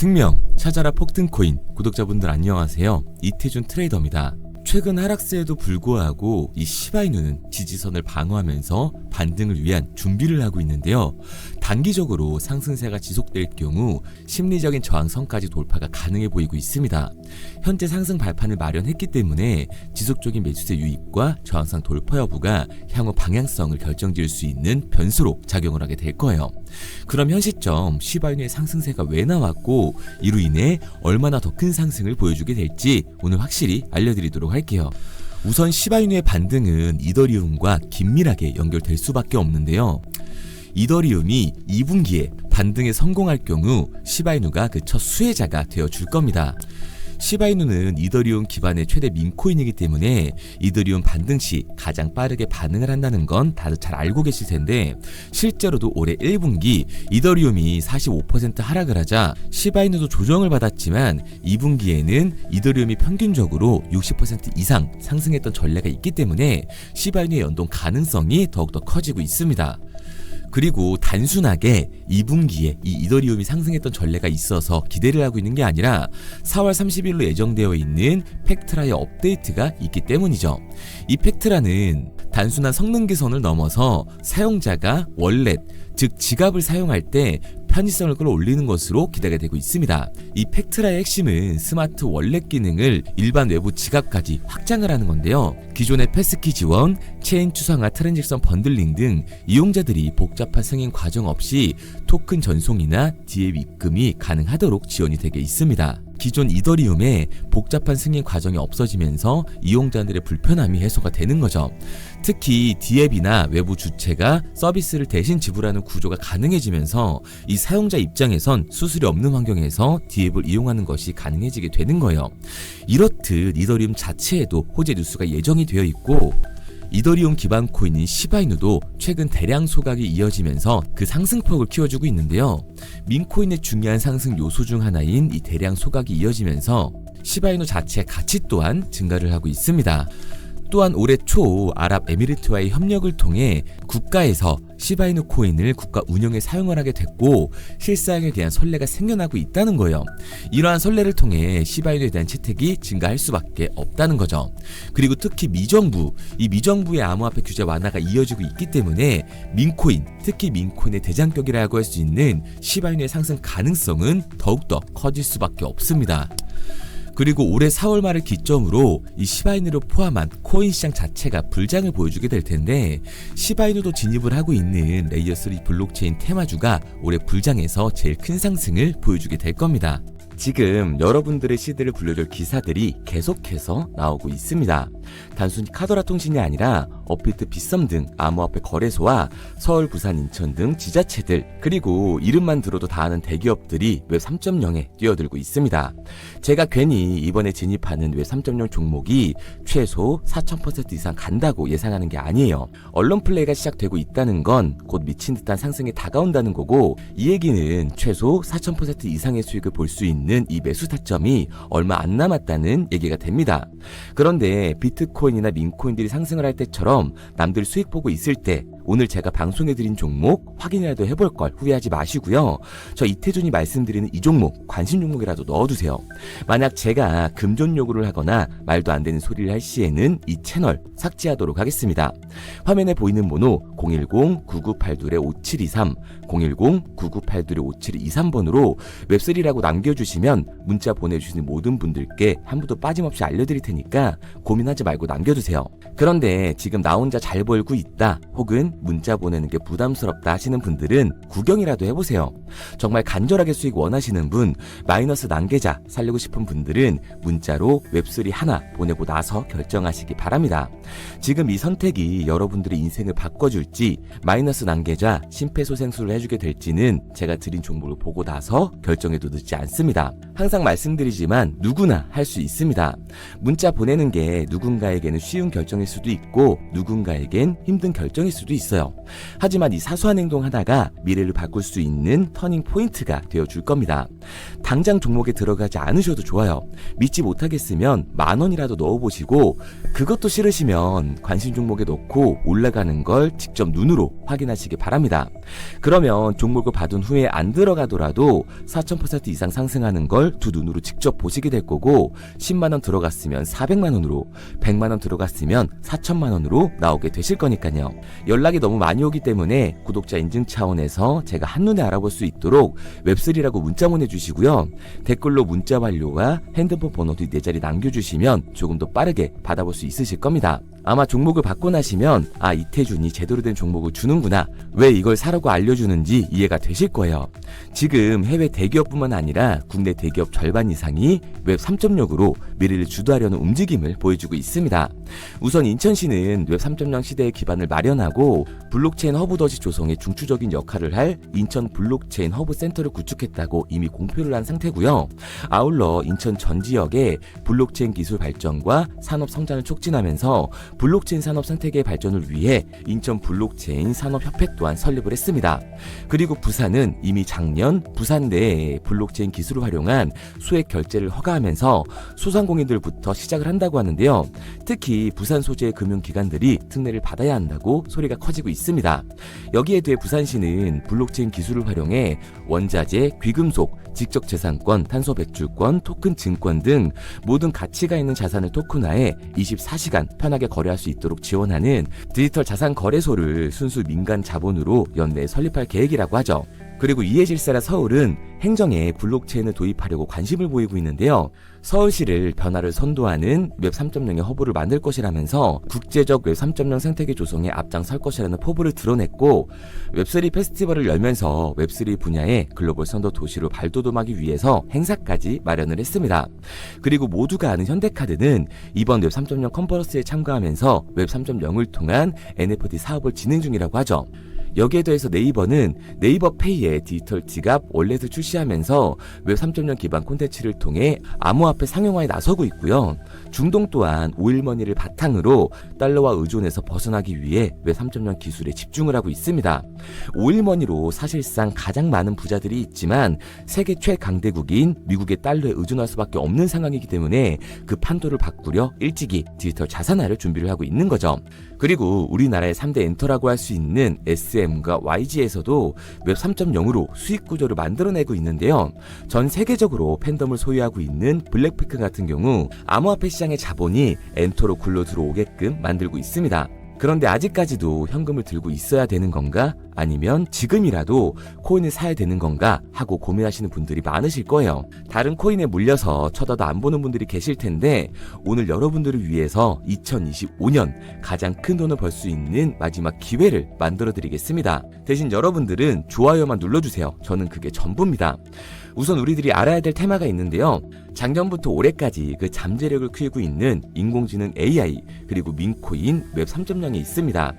승명, 찾아라 폭등코인 구독자분들 안녕하세요. 이태준 트레이더입니다. 최근 하락세에도 불구하고 이 시바이누는 지지선을 방어하면서 반등을 위한 준비를 하고 있는데요. 단기적으로 상승세가 지속될 경우 심리적인 저항선까지 돌파가 가능해 보이고 있습니다. 현재 상승 발판을 마련했기 때문에 지속적인 매수세 유입과 저항선 돌파 여부가 향후 방향성을 결정지을 수 있는 변수로 작용을 하게 될 거예요. 그럼 현 시점 시바이누의 상승세가 왜 나왔고 이로 인해 얼마나 더 큰 상승을 보여주게 될지 오늘 확실히 알려드리도록 할게요. 우선 시바이누의 반등은 이더리움과 긴밀하게 연결될 수밖에 없는데요. 이더리움이 2분기에 반등에 성공할 경우 시바이누가 그 첫 수혜자가 되어 줄 겁니다. 시바이누는 이더리움 기반의 최대 민코인이기 때문에 이더리움 반등 시 가장 빠르게 반응을 한다는 건 다들 잘 알고 계실 텐데, 실제로도 올해 1분기 이더리움이 45% 하락을 하자 시바이누도 조정을 받았지만 2분기에는 이더리움이 평균적으로 60% 이상 상승했던 전례가 있기 때문에 시바이누의 연동 가능성이 더욱더 커지고 있습니다. 그리고 단순하게 2분기에 이 이더리움이 상승했던 전례가 있어서 기대를 하고 있는 게 아니라 4월 30일로 예정되어 있는 팩트라의 업데이트가 있기 때문이죠. 이 팩트라는 단순한 성능 개선을 넘어서 사용자가 월렛, 즉 지갑을 사용할 때 편의성을 끌어올리는 것으로 기대가 되고 있습니다. 이 팩트라의 핵심은 스마트 월렛 기능을 일반 외부 지갑까지 확장을 하는 건데요. 기존의 패스키 지원, 체인 추상화 트랜잭션 번들링 등 이용자들이 복잡한 승인 과정 없이 토큰 전송이나 디앱 입금이 가능하도록 지원이 되게 있습니다. 기존 이더리움에 복잡한 승인 과정이 없어지면서 이용자들의 불편함이 해소가 되는 거죠. 특히 디앱이나 외부 주체가 서비스를 대신 지불하는 구조가 가능해지면서 이 사용자 입장에선 수수료 없는 환경에서 디앱을 이용하는 것이 가능해지게 되는 거예요. 이렇듯 이더리움 자체에도 호재 뉴스가 예정이 되어 있고, 이더리움 기반 코인인 시바이누도 최근 대량 소각이 이어지면서 그 상승폭을 키워주고 있는데요. 민코인의 중요한 상승 요소 중 하나인 이 대량 소각이 이어지면서 시바이누 자체의 가치 또한 증가를 하고 있습니다. 또한 올해 초 아랍에미리트와의 협력을 통해 국가에서 시바이누 코인을 국가 운영에 사용을 하게 됐고 실사용에 대한 선례가 생겨나고 있다는 거예요. 이러한 선례를 통해 시바이누에 대한 채택이 증가할 수밖에 없다는 거죠. 그리고 특히 이 미정부의 암호화폐 규제 완화가 이어지고 있기 때문에 민코인, 특히 민코인의 대장격이라고 할 수 있는 시바이누의 상승 가능성은 더욱더 커질 수밖에 없습니다. 그리고 올해 4월 말을 기점으로 이 시바이누를 포함한 코인 시장 자체가 불장을 보여주게 될 텐데, 시바이누도 진입을 하고 있는 레이어3 블록체인 테마주가 올해 불장에서 제일 큰 상승을 보여주게 될 겁니다. 지금 여러분들의 시드를 불러줄 기사들이 계속해서 나오고 있습니다. 단순히 카더라 통신이 아니라 업비트, 빗썸 등 암호화폐 거래소와 서울, 부산, 인천 등 지자체들, 그리고 이름만 들어도 다 아는 대기업들이 웹 3.0에 뛰어들고 있습니다. 제가 괜히 이번에 진입하는 웹 3.0 종목이 최소 4000% 이상 간다고 예상하는 게 아니에요. 언론 플레이가 시작되고 있다는 건 곧 미친 듯한 상승이 다가온다는 거고, 이 얘기는 최소 4000% 이상의 수익을 볼 수 있는 이 매수 타점이 얼마 안 남았다는 얘기가 됩니다. 그런데 비트코인이나 민코인들이 상승을 할 때처럼 남들 수익 보고 있을 때 오늘 제가 방송해드린 종목 확인이라도 해볼 걸 후회하지 마시고요. 저 이태준이 말씀드리는 이 종목 관심 종목이라도 넣어두세요. 만약 제가 금전 요구를 하거나 말도 안 되는 소리를 할 시에는 이 채널 삭제하도록 하겠습니다. 화면에 보이는 번호 010-9982-5723, 010-9982-5723번으로 웹3라고 남겨주시면 문자 보내주시는 모든 분들께 한 분도 빠짐없이 알려드릴 테니까 고민하지 말고 남겨주세요. 그런데 지금 나 혼자 잘 벌고 있다, 혹은 문자 보내는 게 부담스럽다 하시는 분들은 구경이라도 해보세요. 정말 간절하게 수익 원하시는 분, 마이너스 난계자 살리고 싶은 분들은 문자로 웹3 하나 보내고 나서 결정하시기 바랍니다. 지금 이 선택이 여러분들의 인생을 바꿔줄지, 마이너스 난계자 심폐소생술을 해주게 될지는 제가 드린 정보를 보고 나서 결정해도 늦지 않습니다. 항상 말씀드리지만 누구나 할 수 있습니다. 문자 보내는 게 누군가에게는 쉬운 결정일 수도 있고 누군가에겐 힘든 결정일 수도 있어요. 하지만 이 사소한 행동 하나가 미래를 바꿀 수 있는 터닝 포인트가 되어줄 겁니다. 당장 종목에 들어가지 않으셔도 좋아요. 믿지 못하겠으면 10,000원이라도 넣어보시고 그것도 싫으시면 관심 종목에 넣고 올라가는 걸 직접 눈으로 확인하시기 바랍니다. 그러면 종목을 받은 후에 안 들어가더라도 4,000% 이상 상승하는 걸 두 눈으로 직접 보시게 될 거고 10만원 들어갔으면 400만원으로 100만원 들어갔으면 4,000만원으로 나오게 되실 거니까요. 연락이 너무 많이 오기 때문에 구독자 인증 차원에서 제가 한눈에 알아볼 수 있도록 웹3라고 문자 보내주시고요. 댓글로 문자 완료와 핸드폰 번호도 4자리 남겨주시면 조금 더 빠르게 받아볼 수 있으실 겁니다. 아마 종목을 받고 나시면 이태준이 제대로 된 종목을 주는구나, 왜 이걸 사라고 알려주는지 이해가 되실 거예요. 지금 해외 대기업뿐만 아니라 국내 대기업 절반 이상이 웹 3.0으로 미래를 주도하려는 움직임을 보여주고 있습니다. 우선 인천시는 웹 3.0 시대의 기반을 마련하고 블록체인 허브 덫이 조성에 중추적인 역할을 할 인천 블록체인 허브 센터를 구축했다고 이미 공표를 한 상태고요. 아울러 인천 전 지역에 블록체인 기술 발전과 산업 성장을 촉진하면서 블록체인 산업 생태계의 발전을 위해 인천 블록체인 산업협회 또한 설립을 했습니다. 그리고 부산은 이미 작년 부산 내에 블록체인 기술을 활용한 소액 결제를 허가하면서 소상공인들부터 시작을 한다고 하는데요. 특히 부산 소재의 금융기관들이 특례를 받아야 한다고 소리가 커지고 있습니다. 여기에 대해 부산시는 블록체인 기술을 활용해 원자재, 귀금속, 지적재산권, 탄소배출권, 토큰 증권 등 모든 가치가 있는 자산을 토큰화해 24시간 편하게 거래할 수 있도록 지원하는 디지털 자산 거래소를 순수 민간 자본으로 연내에 설립할 계획이라고 하죠. 그리고 이에 질세라 서울은 행정에 블록체인을 도입하려고 관심을 보이고 있는데요. 서울시를 변화를 선도하는 웹 3.0의 허브를 만들 것이라면서 국제적 웹 3.0 생태계 조성에 앞장설 것이라는 포부를 드러냈고, 웹3 페스티벌을 열면서 웹3 분야의 글로벌 선도 도시로 발돋움하기 위해서 행사까지 마련을 했습니다. 그리고 모두가 아는 현대카드는 이번 웹 3.0 컨퍼런스에 참가하면서 웹 3.0을 통한 NFT 사업을 진행 중이라고 하죠. 여기에 더해서 네이버는 네이버페이의 디지털 지갑 월렛을 출시하면서 웹 3.0 기반 콘텐츠를 통해 암호화폐 상용화에 나서고 있고요. 중동 또한 오일머니를 바탕으로 달러와 의존에서 벗어나기 위해 웹 3.0 기술에 집중을 하고 있습니다. 오일머니로 사실상 가장 많은 부자들이 있지만 세계 최강대국인 미국의 달러에 의존할 수밖에 없는 상황이기 때문에 그 판도를 바꾸려 일찍이 디지털 자산화를 준비를 하고 있는 거죠. 그리고 우리나라의 3대 엔터라고 할 수 있는 SM과 YG에서도 웹 3.0으로 수익 구조를 만들어내고 있는데요. 전 세계적으로 팬덤을 소유하고 있는 블랙핑크 같은 경우 암호화폐 시장의 자본이 엔터로 굴러 들어오게끔 만들고 있습니다. 그런데 아직까지도 현금을 들고 있어야 되는 건가? 아니면 지금이라도 코인을 사야 되는 건가? 하고 고민하시는 분들이 많으실 거예요. 다른 코인에 물려서 쳐다도 안 보는 분들이 계실 텐데 오늘 여러분들을 위해서 2025년 가장 큰 돈을 벌 수 있는 마지막 기회를 만들어 드리겠습니다. 대신 여러분들은 좋아요만 눌러주세요. 저는 그게 전부입니다. 우선 우리들이 알아야 될 테마가 있는데요. 작년부터 올해까지 그 잠재력을 키우고 있는 인공지능 AI 그리고 민코인 웹 3.0이 있습니다.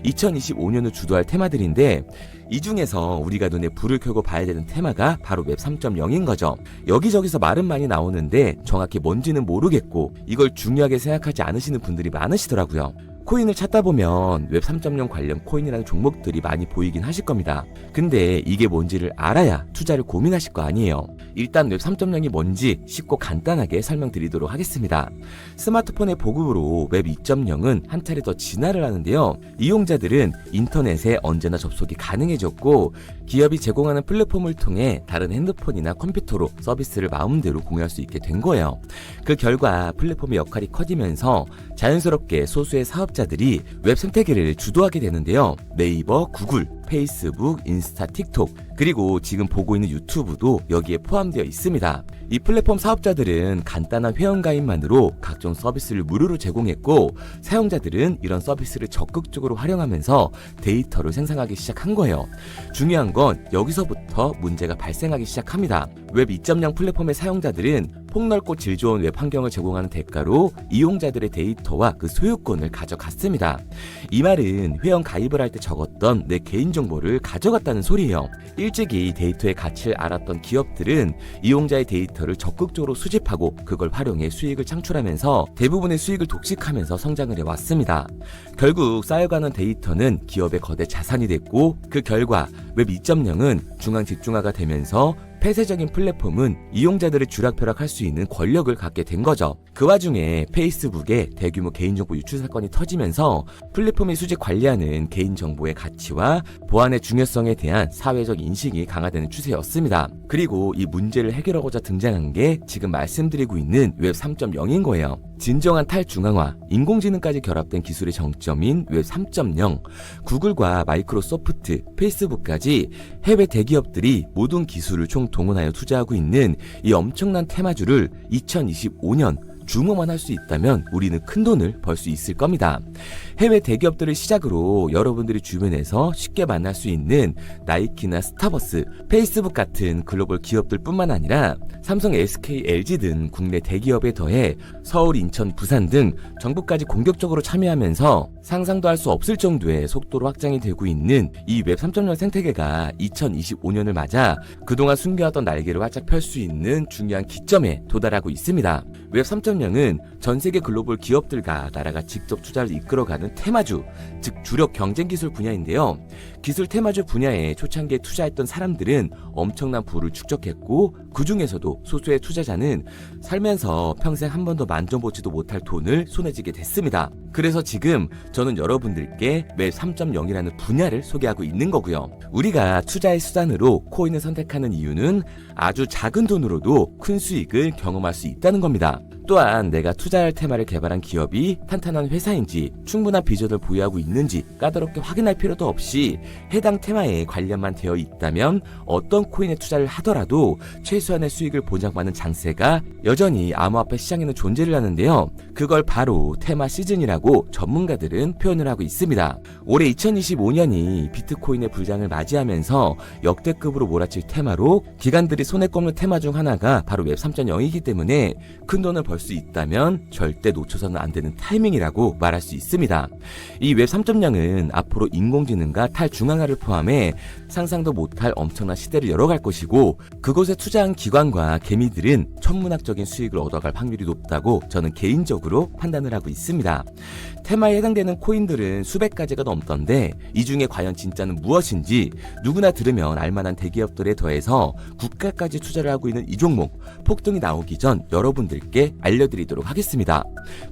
2025년을 주도할 테마들인데 이 중에서 우리가 눈에 불을 켜고 봐야 되는 테마가 바로 웹 3.0인 거죠. 여기저기서 말은 많이 나오는데 정확히 뭔지는 모르겠고 이걸 중요하게 생각하지 않으시는 분들이 많으시더라고요. 코인을 찾다 보면 웹 3.0 관련 코인이라는 종목들이 많이 보이긴 하실 겁니다. 근데 이게 뭔지를 알아야 투자를 고민하실 거 아니에요. 일단 웹 3.0이 뭔지 쉽고 간단하게 설명드리도록 하겠습니다. 스마트폰의 보급으로 웹 2.0은 한 차례 더 진화를 하는데요. 이용자들은 인터넷에 언제나 접속이 가능해졌고 기업이 제공하는 플랫폼을 통해 다른 핸드폰이나 컴퓨터로 서비스를 마음대로 공유할 수 있게 된 거예요. 그 결과 플랫폼의 역할이 커지면서 자연스럽게 소수의 사업자들이 웹 생태계를 주도하게 되는데요. 네이버, 구글, 페이스북, 인스타, 틱톡 그리고 지금 보고 있는 유튜브도 여기에 포함되어 있습니다. 이 플랫폼 사업자들은 간단한 회원가입만으로 각종 서비스를 무료로 제공했고 사용자들은 이런 서비스를 적극적으로 활용하면서 데이터를 생성하기 시작한 거예요. 중요한 건 여기서부터 문제가 발생하기 시작합니다. 웹 2.0 플랫폼의 사용자들은 폭넓고 질 좋은 웹 환경을 제공하는 대가로 이용자들의 데이터와 그 소유권을 가져갔습니다. 이 말은 회원 가입을 할 때 적었던 내 개인정보를 가져갔다는 소리예요. 일찍이 데이터의 가치를 알았던 기업들은 이용자의 데이터를 적극적으로 수집하고 그걸 활용해 수익을 창출하면서 대부분의 수익을 독식하면서 성장을 해왔습니다. 결국 쌓여가는 데이터는 기업의 거대 자산이 됐고, 그 결과 웹 2.0은 중앙 집중화가 되면서 폐쇄적인 플랫폼은 이용자들의 쥐락펴락할 수 있는 권력을 갖게 된 거죠. 그 와중에 페이스북의 대규모 개인정보 유출 사건이 터지면서 플랫폼이 수집 관리하는 개인정보의 가치와 보안의 중요성에 대한 사회적 인식이 강화되는 추세였습니다. 그리고 이 문제를 해결하고자 등장한 게 지금 말씀드리고 있는 웹 3.0인 거예요. 진정한 탈중앙화, 인공지능까지 결합된 기술의 정점인 웹 3.0, 구글과 마이크로소프트, 페이스북까지 해외 대기업들이 모든 기술을 총동원하여 투자하고 있는 이 엄청난 테마주를 2025년 주모만 할 수 있다면 우리는 큰 돈을 벌 수 있을 겁니다. 해외 대기업들을 시작으로 여러분들이 주변에서 쉽게 만날 수 있는 나이키나 스타버스, 페이스북 같은 글로벌 기업들 뿐만 아니라 삼성, SK, LG 등 국내 대기업에 더해 서울, 인천, 부산 등 정부까지 공격적으로 참여하면서 상상도 할 수 없을 정도의 속도로 확장이 되고 있는 이 웹 3.0 생태계가 2025년을 맞아 그동안 숨겨왔던 날개를 활짝 펼 수 있는 중요한 기점에 도달하고 있습니다. 웹 3.0은 전 세계 글로벌 기업들과 나라가 직접 투자를 이끌어가는 테마주, 즉 주력 경쟁 기술 분야인데요. 기술 테마주 분야에 초창기에 투자했던 사람들은 엄청난 부를 축적했고, 그 중에서도 소수의 투자자는 살면서 평생 한 번도 만져보지도 못할 돈을 손에 쥐게 됐습니다. 그래서 지금 저는 여러분들께 웹 3.0이라는 분야를 소개하고 있는 거고요. 우리가 투자의 수단으로 코인을 선택하는 이유는 아주 작은 돈으로도 큰 수익을 경험할 수 있다는 겁니다. 또한 내가 투자할 테마를 개발한 기업이 탄탄한 회사인지, 충분한 비전을 보유하고 있는지 까다롭게 확인할 필요도 없이 해당 테마에 관련만 되어 있다면 어떤 코인에 투자를 하더라도 최소한의 수익을 보장받는 장세가 여전히 암호화폐 시장에는 존재를 하는데요. 그걸 바로 테마 시즌이라고 전문가들은 표현을 하고 있습니다. 올해 2025년이 비트코인의 불장을 맞이하면서 역대급으로 몰아칠 테마로 기관들이 손에 꼽는 테마 중 하나가 바로 웹 3.0이기 때문에 큰 돈을 벌 수 있다면 절대 놓쳐서는 안 되는 타이밍이라고 말할 수 있습니다. 이 웹 3.0은 앞으로 인공지능과 탈중앙화를 포함해 상상도 못할 엄청난 시대를 열어갈 것이고, 그곳에 투자한 기관과 개미들은 천문학적인 수익을 얻어갈 확률이 높다고 저는 개인적으로 판단을 하고 있습니다. 테마에 해당되는 코인들은 수백 가지가 넘던데 이 중에 과연 진짜는 무엇인지 누구나 들으면 알만한 대기업들에 더해서 국가까지 투자를 하고 있는 이 종목, 폭등이 나오기 전 여러분들께 알려드리도록 하겠습니다.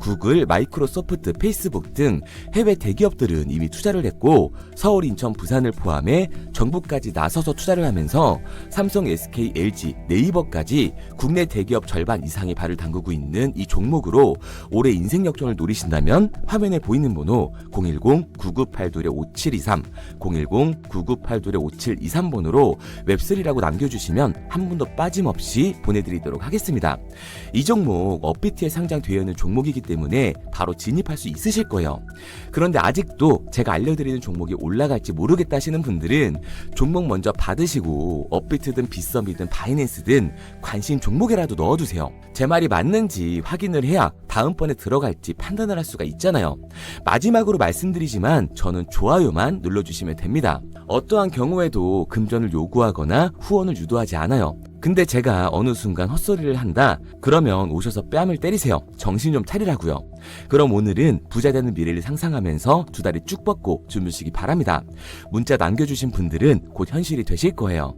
구글, 마이크로소프트, 페이스북 등 해외 대기업들은 이미 투자를 했고, 서울, 인천, 부산을 포함해 정부까지 나서서 투자를 하면서 삼성, SK, LG, 네이버까지 국내 대기업 절반 이상이 발을 담그고 있는 이 종목으로 올해 인생 역전을 노리신다면 화면에 보이는 번호 010-9982-5723, 010-9982-5723번으로 웹3라고 남겨주시면 한 분도 빠짐없이 보내드리도록 하겠습니다. 이 종목 업비트에 상장되어 있는 종목이기 때문에 바로 진입할 수 있으실 거예요. 그런데 아직도 제가 알려드리는 종목이 올라갈지 모르겠다 하시는 분들은 종목 먼저 받으시고 업비트든 빗썸이든 바이낸스든 관심 종목에라도 넣어두세요. 제 말이 맞는지 확인을 해야 다음번에 들어갈지 판단을 할 수가 있잖아요. 마지막으로 말씀드리지만 저는 좋아요만 눌러주시면 됩니다. 어떠한 경우에도 금전을 요구하거나 후원을 유도하지 않아요. 근데 제가 어느 순간 헛소리를 한다? 그러면 오셔서 뺨을 때리세요. 정신 좀 차리라고요. 그럼 오늘은 부자 되는 미래를 상상하면서 두 다리 쭉 뻗고 주무시기 바랍니다. 문자 남겨주신 분들은 곧 현실이 되실 거예요.